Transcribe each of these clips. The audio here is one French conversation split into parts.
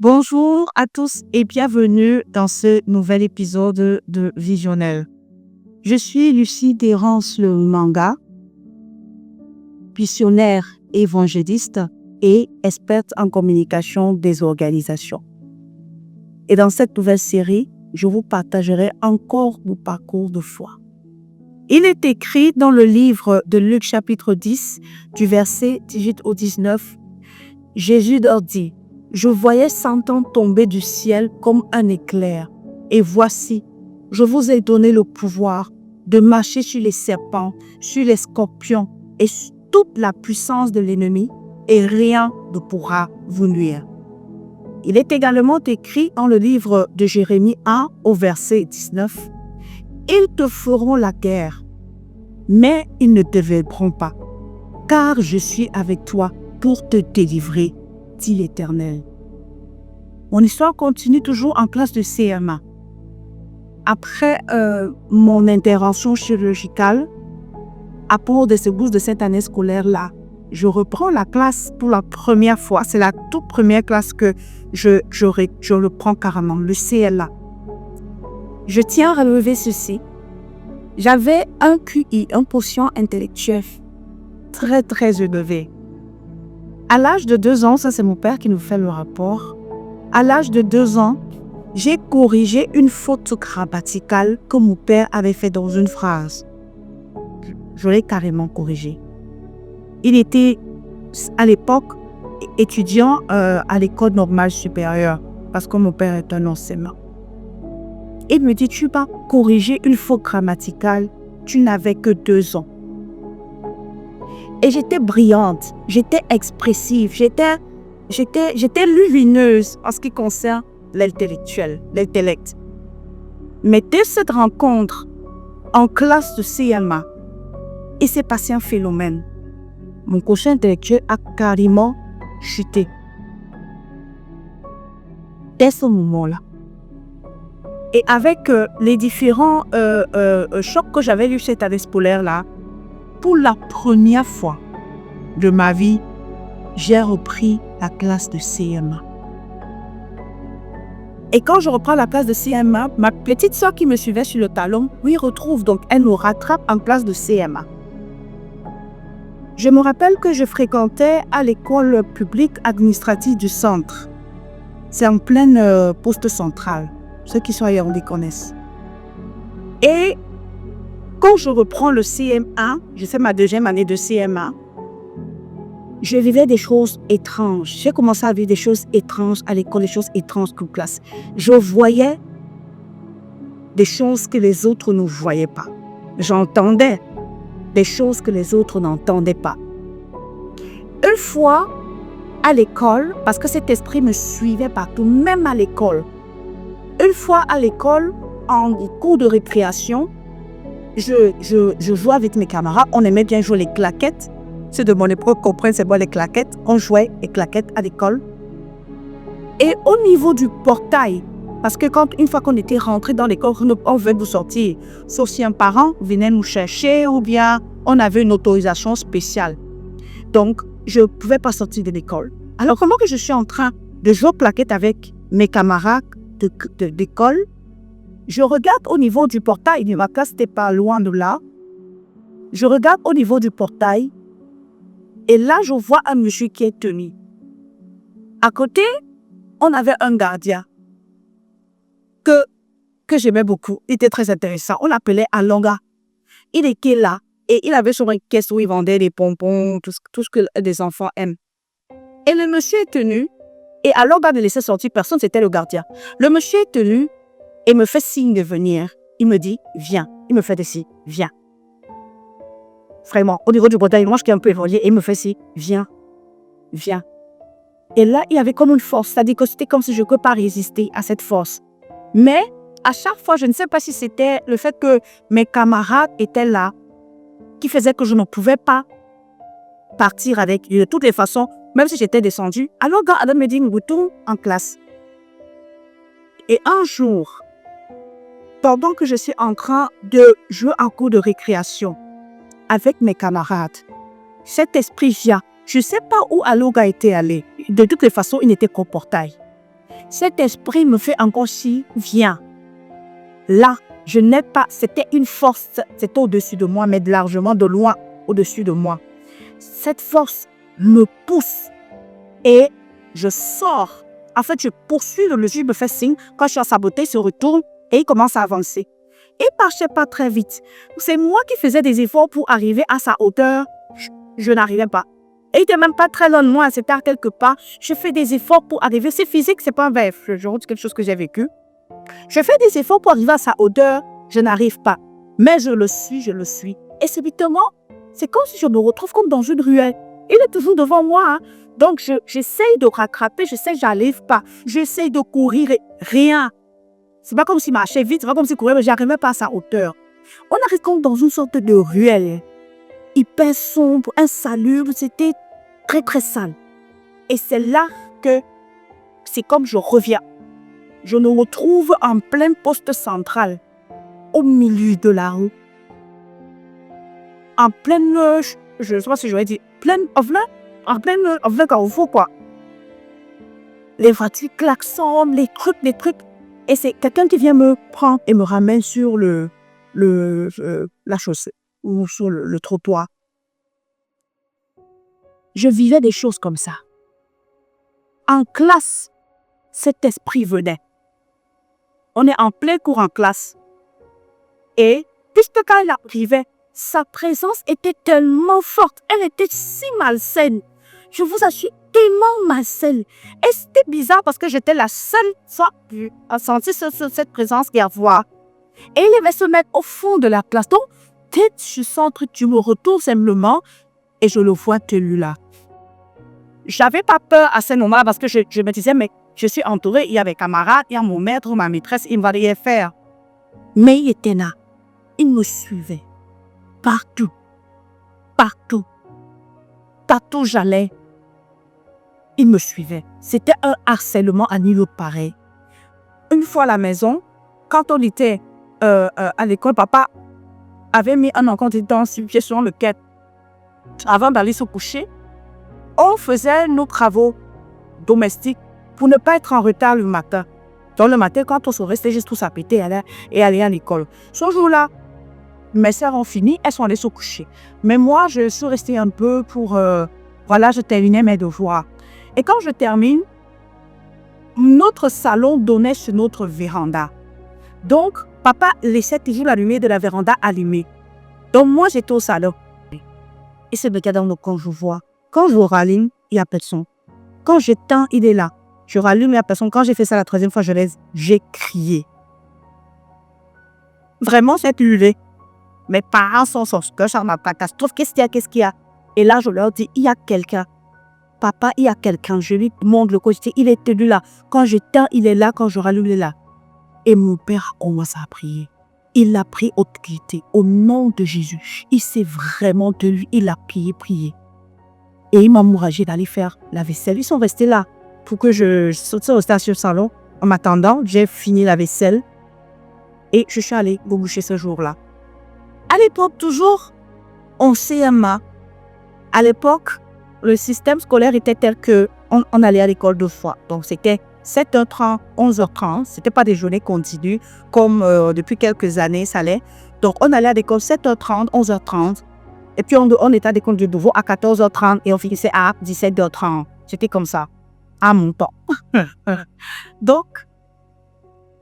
Bonjour à tous et bienvenue dans ce nouvel épisode de Visionnel. Je suis Lucie Dérance le Manga, missionnaire évangéliste et experte en communication des organisations. Et dans cette nouvelle série, je vous partagerai encore mon parcours de foi. Il est écrit dans le livre de Luc chapitre 10, du verset 18 au 19, Jésus leur dit: je voyais Satan tomber du ciel comme un éclair. Et voici, je vous ai donné le pouvoir de marcher sur les serpents, sur les scorpions et sur toute la puissance de l'ennemi, et rien ne pourra vous nuire. Il est également écrit dans le livre de Jérémie 1 au verset 19, « Ils te feront la guerre, mais ils ne te vaincront pas, car je suis avec toi pour te délivrer, dit l'Éternel. » Mon histoire continue toujours en classe de CM1. Après mon intervention chirurgicale, à part de ce bourse de cette année scolaire-là, je reprends la classe pour la première fois. C'est la toute première classe que je reprends carrément, le CLA. Je tiens à relever ceci. J'avais un QI, un quotient intellectuel très, très élevé. À l'âge de 2 ans, ça c'est mon père qui nous fait le rapport, à l'âge de 2 ans, j'ai corrigé une faute grammaticale que mon père avait fait dans une phrase. Je l'ai carrément corrigée. Il était à l'époque étudiant à l'école normale supérieure parce que mon père est un enseignant. Il me dit, tu vas corriger une faute grammaticale, tu n'avais que 2 ans. Et j'étais brillante, j'étais expressive, j'étais lumineuse en ce qui concerne l'intellect. Mais dès cette rencontre, en classe de CMA, il s'est passé un phénomène. Mon quotient intellectuel a carrément chuté. Dès ce moment-là. Et avec les différents chocs que j'avais eus cette année scolaire-là, pour la première fois de ma vie, j'ai repris la classe de CM1. Et quand je reprends la classe de CM1, ma petite soeur qui me suivait sur le talon, oui, retrouve, donc elle nous rattrape en classe de CM1. Je me rappelle que je fréquentais à l'école publique administrative du centre. C'est en pleine poste centrale. Ceux qui sont ailleurs, on les connaissent. Et quand je reprends le CM1, je fais ma 2e année de CM1, je vivais des choses étranges. J'ai commencé à vivre des choses étranges à l'école, des choses étranges en classe. Je voyais des choses que les autres ne voyaient pas. J'entendais des choses que les autres n'entendaient pas. Une fois à l'école, parce que cet esprit me suivait partout, même à l'école. Une fois à l'école, en cours de récréation, je jouais avec mes camarades. On aimait bien jouer les claquettes. Ceux de mon époque comprennent c'est moi les claquettes. On jouait les claquettes à l'école. Et au niveau du portail, parce que une fois qu'on était rentré dans l'école, on venait nous sortir. Sauf si un parent venait nous chercher ou bien on avait une autorisation spéciale. Donc, je ne pouvais pas sortir de l'école. Alors, comment que je suis en train de jouer aux claquettes avec mes camarades d'école, je regarde au niveau du portail. Ma classe n'était pas loin de là. Je regarde au niveau du portail. Et là, je vois un monsieur qui est tenu. À côté, on avait un gardien que j'aimais beaucoup. Il était très intéressant. On l'appelait Alonga. Il était là et il avait sur une caisse où il vendait des bonbons, tout ce que les enfants aiment. Et le monsieur est tenu. Et Alonga ne laissait sortir personne, c'était le gardien. Le monsieur est tenu et me fait signe de venir. Il me dit, viens. Il me fait des signes, viens. Vraiment, au niveau du portail, moi je suis un peu évolué et il me fait signe, viens, viens. Et là, il y avait comme une force, c'est-à-dire que c'était comme si je ne pouvais pas résister à cette force. Mais à chaque fois, je ne sais pas si c'était le fait que mes camarades étaient là qui faisait que je ne pouvais pas partir avec lui. De toutes les façons, même si j'étais descendue, alors Adam me dit, retourne en classe. Et un jour, pendant que je suis en train de jouer en cours de récréation avec mes camarades, cet esprit vient. Je ne sais pas où Aloga était allé. De toutes les façons, il n'était qu'au portail. cet esprit me fait encore si, viens. Là, je n'ai pas, c'était une force, c'était au-dessus de moi, mais largement de loin au-dessus de moi. Cette force me pousse et je sors. En fait, je poursuis le monsieur, il me fait signe. Quand je suis à sa beauté, il se retourne et il commence à avancer. Il ne marchait pas très vite. C'est moi qui faisais des efforts pour arriver à sa hauteur. Je n'arrivais pas. Et il n'était même pas très loin de moi, c'était à quelque part. Je fais des efforts pour arriver. C'est physique, c'est pas un vrai. Je dis quelque chose que j'ai vécu. Je fais des efforts pour arriver à sa hauteur. Je n'arrive pas. Mais je le suis, je le suis. Et subitement, c'est comme si je me retrouve comme dans une ruelle. Il est toujours devant moi. Hein. Donc, j'essaye de rattraper, je sais que j'arrive pas. J'essaye de courir et rien. C'est pas comme s'il marchait vite, c'est pas comme s'il courait, mais j'arrivais pas à sa hauteur. On arrive comme dans une sorte de ruelle. Hyper sombre, insalubre, c'était très très sale. Et c'est là que c'est comme je reviens. Je me retrouve en plein poste central, au milieu de la rue. En pleine, je ne sais pas si j'aurais dit, en plein carrefour quoi. Les voitures klaxonnent, les trucs. Et c'est quelqu'un qui vient me prendre et me ramène sur la chaussée ou sur le trottoir. Je vivais des choses comme ça. En classe, cet esprit venait. On est en plein cours en classe. Et puisque quand il arrivait, sa présence était tellement forte. Elle était si malsaine. Je vous assure, tellement malsaine. Et c'était bizarre parce que j'étais la seule à sentir cette présence et à voir. Et il aimait se mettre au fond de la classe. Donc, dès que je sens un truc, je me retourne simplement et je le vois tenu là. J'avais pas peur à ce moment-là parce que je me disais, mais je suis entourée, il y a mes camarades, il y a mon maître ou ma maîtresse, il ne va rien faire. Mais il était là. Il me suivait. Partout. Partout. Partout j'allais. Il me suivait. C'était un harcèlement à niveau pareil. Une fois à la maison, quand on était à l'école, papa avait mis un encombre sur pied sur le quai. Avant d'aller se coucher, on faisait nos travaux domestiques pour ne pas être en retard le matin. Donc le matin, quand on se restait juste tous à péter et aller à l'école. Ce jour-là, mes sœurs ont fini, elles sont allées se coucher. Mais moi, je suis restée un peu pour... voilà, je terminais mes devoirs. Et quand je termine, notre salon donnait sur notre véranda. Donc, papa laissait toujours la lumière de la véranda allumée. Donc, moi, j'étais au salon. Et ce gars dans le coin, je vois. Quand je rallume, il n'y a personne. Quand j'éteins, il est là. Je rallume, il n'y a personne. Quand j'ai fait ça la troisième fois, j'ai crié. Vraiment, j'ai hurlé. Mes parents sont sortis. Ça m'a catastrophe. Qu'est-ce qu'il y a? Et là, je leur dis, il y a quelqu'un. Papa, il y a quelqu'un. Je lui montre le côté. Il est tenu là. Quand j'éteins, il est là. Quand je rallume, il est là. Et mon père a commencé à prier. Il a pris autorité au nom de Jésus. Il s'est vraiment tenu. Il a prié. Et il m'a encouragé d'aller faire la vaisselle. Ils sont restés là pour que je saute au station salon. En m'attendant, j'ai fini la vaisselle. Et je suis allée me coucher ce jour-là. À l'époque, toujours, en CMA, à l'époque, le système scolaire était tel qu'on allait à l'école 2 fois. Donc, c'était 7h30, 11h30. Ce n'était pas des journées continues comme depuis quelques années, ça allait. Donc, on allait à l'école 7h30, 11h30. Et puis, on était à l'école de nouveau à 14h30 et on finissait à 17h30. C'était comme ça, à mon temps. Donc,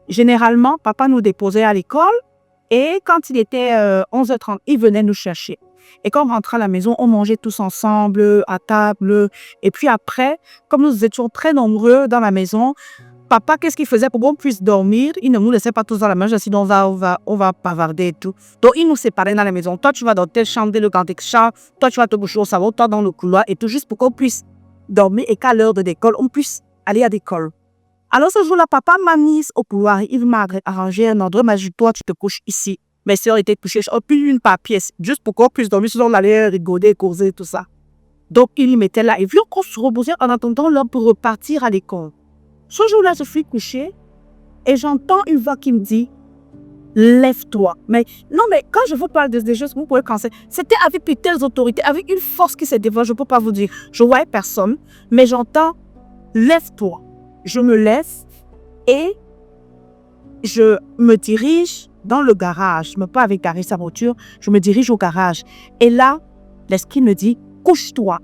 généralement, papa nous déposait à l'école. Et quand il était 11h30, il venait nous chercher. Et quand on rentrait à la maison, on mangeait tous ensemble, à table. Et puis après, comme nous étions très nombreux dans la maison, papa, qu'est-ce qu'il faisait pour qu'on puisse dormir? Il ne nous laissait pas tous dans la maison, sinon on va bavarder et tout. Donc, il nous séparait dans la maison. Toi, tu vas dans telle chambre, le grand chambre. Toi, tu vas te coucher au salon, toi dans le couloir. Et tout juste pour qu'on puisse dormir et qu'à l'heure de l'école, on puisse aller à l'école. Alors, ce jour-là, papa m'a mise au couloir. Il m'a arrangé un endroit. Il m'a dit, toi, tu te couches ici. Mes soeurs étaient couchées, puis une par pièce, juste pour qu'on puisse dormir. Sinon, on allait rigoler, causer, tout ça. Donc, il y mettait là. Et vu qu'on se reposait en attendant l'heure pour repartir à l'école. Ce jour-là, je suis couchée et j'entends une voix qui me dit, lève-toi. Mais non, mais quand je vous parle des choses, vous pouvez penser, c'était avec de telles autorités, avec une force qui s'est dévoilée. Je ne peux pas vous dire. Je ne voyais personne, mais j'entends, lève-toi. Je me lève Et je me dirige dans le garage. Je me pas avec garer sa voiture. Je me dirige au garage. Et là, l'esprit me dit, couche-toi.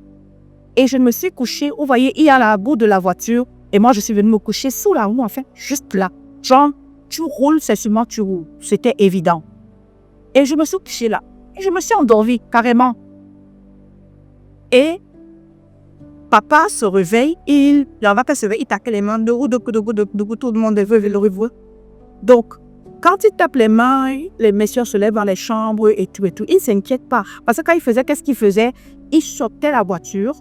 Et je me suis couchée. Vous voyez, il y a la bout de la voiture. Et moi, je suis venue me coucher sous la roue, enfin, juste là. Genre, tu roules, c'est sûrement tu roules. C'était évident. Et je me suis couchée là. Et je me suis endormie, carrément. Et papa se réveille. Il va se réveiller, il tape les mains. Tout le monde veut le revoir. Donc, quand il tape les mains, les messieurs se lèvent dans les chambres et tout. Il ne s'inquiète pas. Parce que quand il faisait, qu'est-ce qu'il faisait? Il sortait la voiture.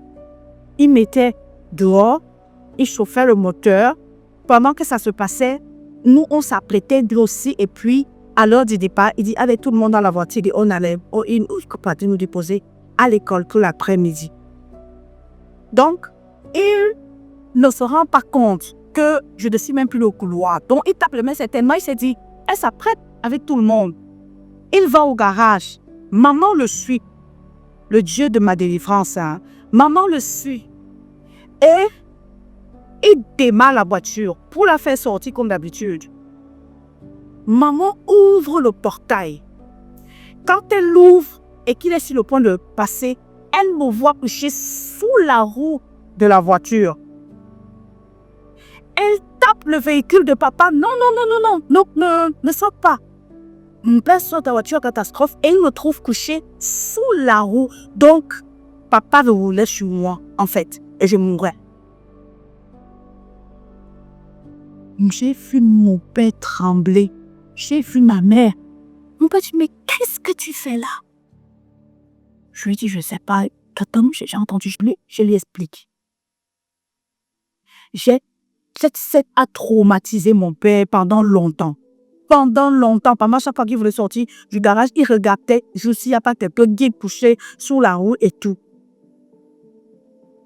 Il mettait dehors. Il chauffait le moteur. Pendant que ça se passait, nous, on s'apprêtait lui aussi. Et puis, à l'heure du départ, il dit, avec tout le monde dans la voiture, on allait, il nous déposer à l'école tout l'après-midi. Donc, il ne se rend pas compte que je ne suis même plus au couloir. Donc, il tape le main certainement, il s'est dit, elle s'apprête avec tout le monde. Il va au garage. Maman le suit. Le Dieu de ma délivrance. Hein. Maman le suit. Et il démarre la voiture pour la faire sortir comme d'habitude. Maman ouvre le portail. Quand elle l'ouvre et qu'il est sur le point de passer, elle me voit coucher sous la roue de la voiture. Elle tape le véhicule de papa. Non, ne saute pas. Mon père sort de la voiture, catastrophe, et il me trouve couché sous la roue. Donc, papa roulait sur moi, en fait, et je mourrais. J'ai vu mon père trembler. J'ai vu ma mère. Mon père dit, mais qu'est-ce que tu fais là? Je lui dis, je ne sais pas. Tatam, j'ai entendu, je lui explique. Ça a traumatisé mon père pendant longtemps. Pendant longtemps, pendant chaque fois qu'il voulait sortir du garage, il regardait, juste il n'y a pas quelqu'un qui est couché sous la roue et tout.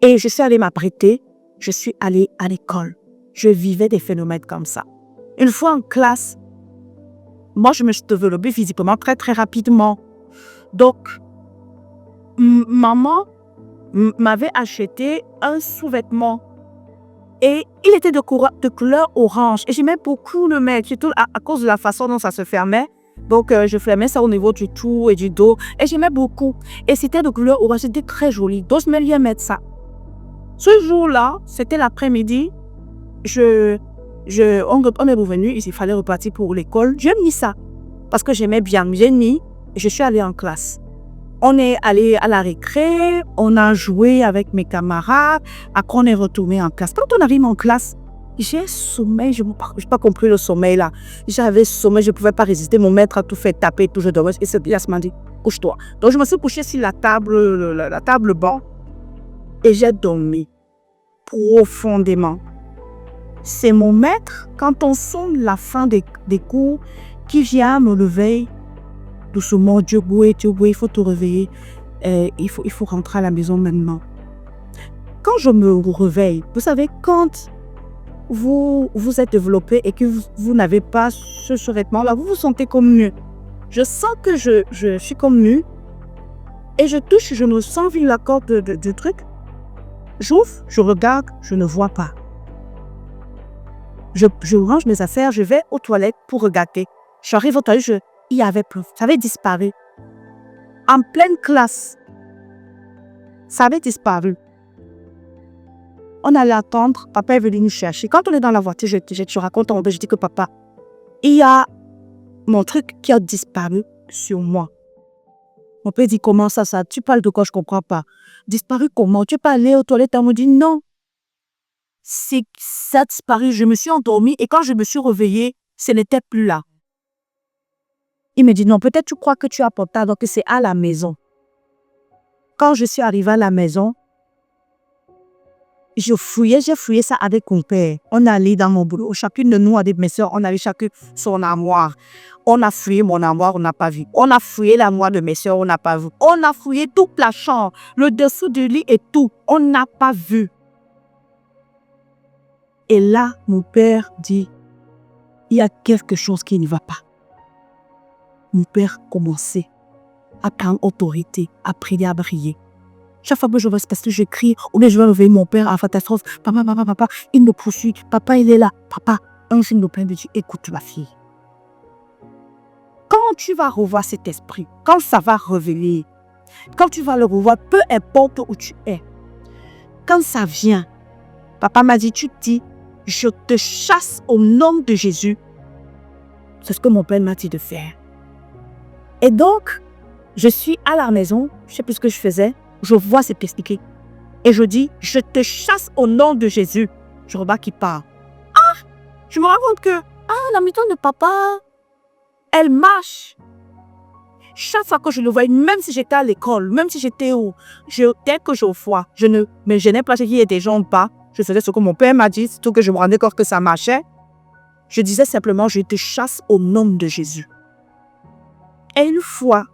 Et je suis allée m'apprêter, je suis allée à l'école. Je vivais des phénomènes comme ça. Une fois en classe, moi je me suis développée physiquement très très rapidement. Donc, maman m'avait acheté un sous-vêtement. Et il était de couleur orange. Et j'aimais beaucoup le mettre, surtout à cause de la façon dont ça se fermait. Donc, je fermais ça au niveau du tout et du dos. Et j'aimais beaucoup. Et c'était de couleur orange, c'était très joli. Donc, je me liais à mettre ça. Ce jour-là, c'était l'après-midi. On est revenu, il fallait repartir pour l'école. J'ai mis ça parce que j'aimais bien. J'ai mis et je suis allée en classe. On est allé à la récré, on a joué avec mes camarades. Après, on est retourné en classe. Quand on arrive en classe, j'ai sommeil. Je n'ai pas compris le sommeil là. J'avais sommeil, je ne pouvais pas résister. Mon maître a tout fait taper, tout je dormais. Et c'est bien, il m'a dit, couche-toi. Donc, je me suis couchée sur la table banc et j'ai dormi profondément. C'est mon maître, quand on sonne la fin des cours, qui vient me lever. Doucement, Dieu, il faut te réveiller. Il faut rentrer à la maison maintenant. Quand je me réveille, vous savez, quand vous êtes développé et que vous n'avez pas ce vêtement-là, vous vous sentez comme nu. Je sens que je suis comme nu et je touche, je me sens vivre la corde du truc. J'ouvre, je regarde, je ne vois pas. Je range mes affaires, je vais aux toilettes pour regarder. J'arrive aux toilettes, il y avait plus, ça avait disparu. En pleine classe, ça avait disparu. On allait attendre, papa est venu nous chercher. Quand on est dans la voiture, je raconte, je dis que papa, il y a mon truc qui a disparu sur moi. Mon père dit, comment ça, tu parles de quoi, je ne comprends pas. Disparu comment? Tu peux aller aux toilettes? On me dit, non. Ça a disparu, je me suis endormie et quand je me suis réveillée, ce n'était plus là. Il me dit, non, peut-être tu crois que tu as porté alors que c'est à la maison. Quand je suis arrivée à la maison, j'ai fouillé ça avec mon père. On allait dans mon boulot. Chacune de nous, avec mes soeurs, on avait chacune son armoire. On a fouillé mon armoire, on n'a pas vu. On a fouillé l'armoire de mes soeurs, on n'a pas vu. On a fouillé toute la chambre, le dessous du lit et tout. On n'a pas vu. Et là, mon père dit, il y a quelque chose qui ne va pas. Mon père commençait à prendre autorité, à prier, à briller. Chaque fois que je vois parce que je crie, ou bien je vais réveiller mon père à catastrophe. Papa, il me poursuit. Papa, il est là. Papa. un signe de plein de Dieu. Écoute ma fille. Quand tu vas revoir cet esprit, quand ça va revenir, quand tu vas le revoir, peu importe où tu es, quand ça vient, papa m'a dit, tu te dis, je te chasse au nom de Jésus. C'est ce que mon père m'a dit de faire. Et donc, je suis à la maison, je ne sais plus ce que je faisais, je vois cet esprit. Et je dis, je te chasse au nom de Jésus. Je remarque qu'il part. Ah, je me rends compte que, la maison de papa, elle marche. Chaque fois que je le vois, même si j'étais à l'école, même si j'étais où, dès que je vois, je n'ai pas qu'il y ait des gens pas. Je faisais ce que mon père m'a dit, surtout que je me rendais compte que ça marchait. Je disais simplement, je te chasse au nom de Jésus. Et une fois,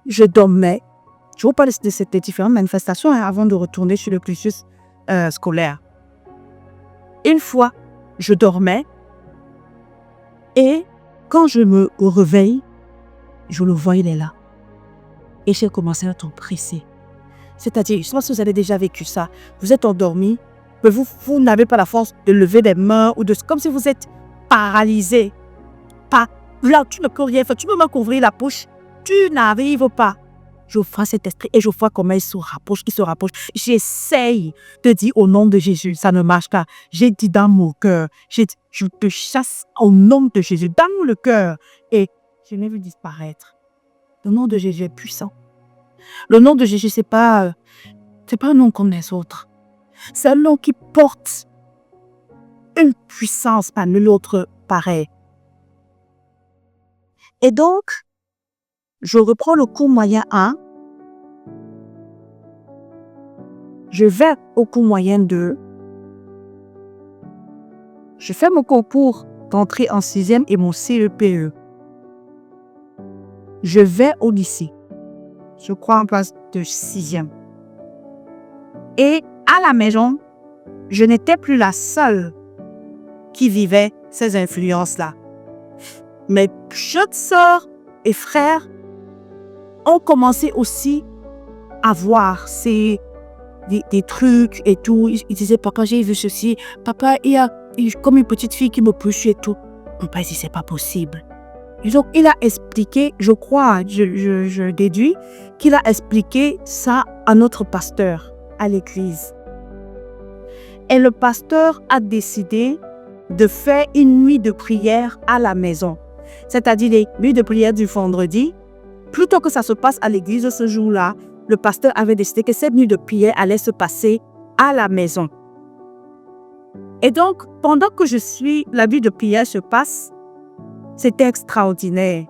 je dormais. Je vous parle de ces différentes manifestations avant de retourner sur le cursus scolaire. Une fois, je dormais et quand je me réveille, je le vois, il est là. Et j'ai commencé à être pressé. C'est-à-dire, je pense que vous avez déjà vécu ça. Vous êtes endormi, mais vous n'avez pas la force de lever des mains ou comme si vous êtes paralysé. Là, tu ne peux rien faire. Tu peux me couvrir la bouche. Tu n'arrives pas. Je vois cet esprit et je vois comment il se rapproche, J'essaye de dire au nom de Jésus. Ça ne marche pas. J'ai dit dans mon cœur. Je te chasse au nom de Jésus. Dans le cœur. Et je l'ai vu disparaître. Le nom de Jésus est puissant. Le nom de Jésus, c'est pas un nom comme les autres. C'est un nom qui porte une puissance parmi l'autre pareil. Et donc, je reprends le cours moyen 1. Je vais au cours moyen 2. Je fais mon concours d'entrée en 6e et mon CEPE. Je vais au lycée. Je crois en classe de 6e. Et à la maison, je n'étais plus la seule qui vivait ces influences-là. Mes jeunes sœurs et frères ont commencé aussi à voir des trucs et tout. Ils disaient, papa, j'ai vu ceci. Papa, il y a comme une petite fille qui me pousse et tout. Mon père dit, c'est pas possible. Et donc, il a expliqué, je crois, je déduis, qu'il a expliqué ça à notre pasteur à l'église. Et le pasteur a décidé de faire une nuit de prière à la maison. C'est-à-dire les nuits de prière du vendredi. Plutôt que ça se passe à l'église ce jour-là, le pasteur avait décidé que cette nuit de prière allait se passer à la maison. Et donc, pendant que la nuit de prière se passe, c'était extraordinaire.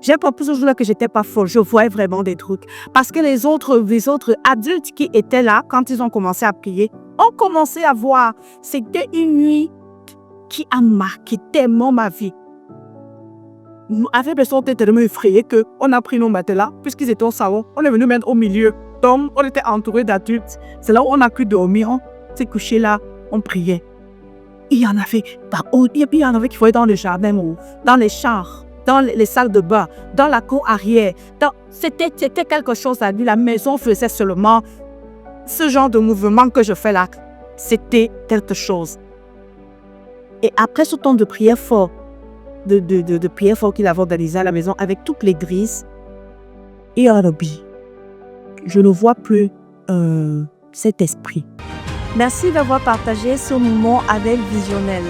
J'ai pas plus ce jour-là que j'étais pas folle. Je voyais vraiment des trucs. Parce que les autres adultes qui étaient là, quand ils ont commencé à prier, ont commencé à voir. C'était une nuit qui a marqué tellement ma vie. Avec les autres, tellement effrayés qu'on a pris nos matelas, puisqu'ils étaient au salon. On est venu mettre au milieu. Donc, on était entouré d'adultes. C'est là où on a pu dormir. On s'est couché là, on priait. Il y en avait qui voyaient dans le jardin, dans les chars, dans les salles de bain, dans la cour arrière. C'était quelque chose à lui. La maison faisait seulement ce genre de mouvement que je fais là. C'était quelque chose. Et après ce temps de prière fort, de prière fort qu'il avait organisé à la maison avec toute l'église, et je ne vois plus cet esprit. Merci d'avoir partagé ce moment avec Visionnel.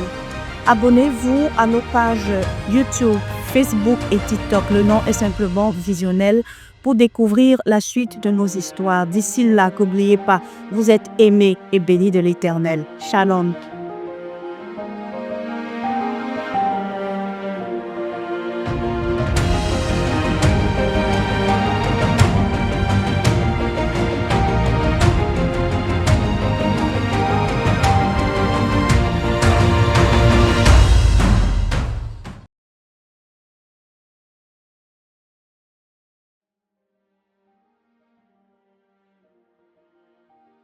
Abonnez-vous à nos pages YouTube, Facebook et TikTok. Le nom est simplement Visionnel pour découvrir la suite de nos histoires. D'ici là, n'oubliez pas, vous êtes aimés et bénis de l'Éternel. Shalom.